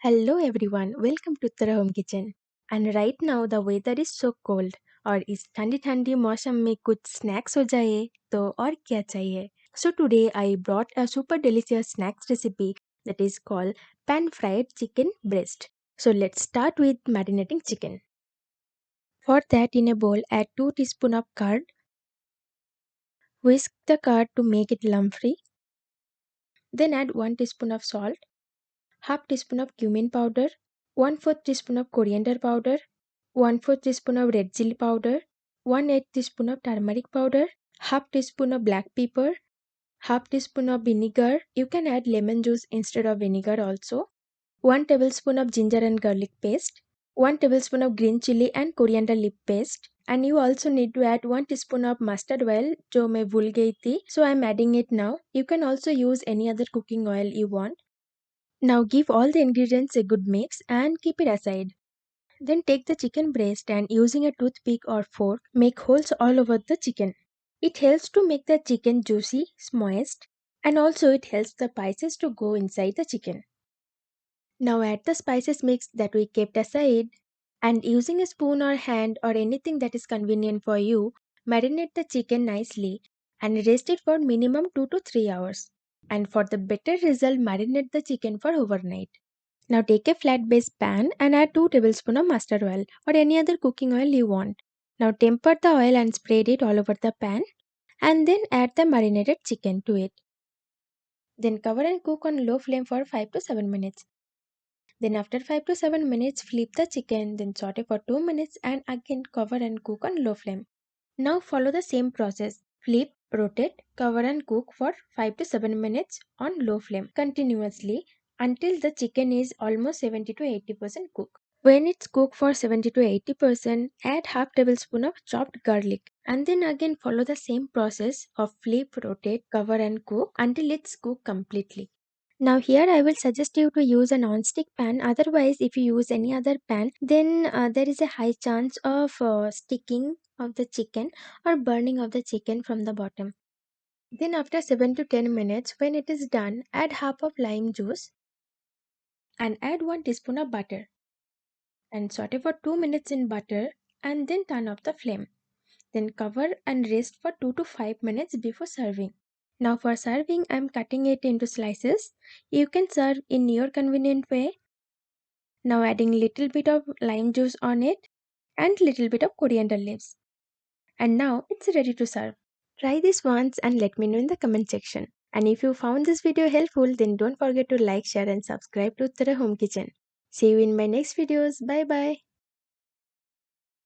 Hello everyone, welcome to Uttara Home Kitchen. And right now the weather is so cold और इस ठंडी ठंडी मौसम में कुछ snacks हो जाए तो और क्या चाहिए. So today I brought a super delicious snacks recipe that is called pan fried chicken breast. So let's start with marinating chicken. For that, in a bowl add 2 teaspoons of curd. Whisk the curd to make it lump free. Then add 1 teaspoon of salt, half teaspoon of cumin powder, 1/4 teaspoon of coriander powder, 1/4 teaspoon of red chili powder, 1/8 teaspoon of turmeric powder, half teaspoon of black pepper, half teaspoon of vinegar. You can add lemon juice instead of vinegar also. 1 tablespoon of ginger and garlic paste, 1 tablespoon of green chili and coriander leaf paste, and you also need to add 1 teaspoon of mustard oil जो मैं भूल गई थी, so I'm adding it now. You can also use any other cooking oil you want. Now give all the ingredients a good mix and keep it aside. Then take the chicken breast and using a toothpick or fork, make holes all over the chicken. It helps to make the chicken juicy, moist, and also it helps the spices to go inside the chicken. Now add the spices mix that we kept aside and using a spoon or hand or anything that is convenient for you, marinate the chicken nicely and rest it for minimum 2 to 3 hours. And for the better result, marinate the chicken for overnight. Now take a flat base pan and add 2 tablespoons of mustard oil or any other cooking oil you want. Now temper the oil and spread it all over the pan and then add the marinated chicken to it. Then cover and cook on low flame for 5 to 7 minutes. Then after 5 to 7 minutes flip the chicken, then saute for 2 minutes and again cover and cook on low flame. Now follow the same process. Flip, rotate, cover and cook for 5 to 7 minutes on low flame continuously until the chicken is almost 70 to 80% cooked. When it's cooked for 70 to 80%, add half tablespoon of chopped garlic and then again follow the same process of flip, rotate, cover and cook until it's cooked completely. Now here I will suggest you to use a non-stick pan. Otherwise, if you use any other pan, then there is a high chance of sticking of the chicken or burning of the chicken from the bottom. Then after 7 to 10 minutes, when it is done, add half of lime juice and add 1 teaspoon of butter and saute for 2 minutes in butter and then turn off the flame. Then cover and rest for 2 to 5 minutes before serving. Now for serving, I am cutting it into slices. You can serve in your convenient way. Now adding little bit of lime juice on it and little bit of coriander leaves. And now it's ready to serve. Try this once and let me know in the comment section. And if you found this video helpful, then don't forget to like, share and subscribe to Uttara Home Kitchen. See you in my next videos. Bye bye.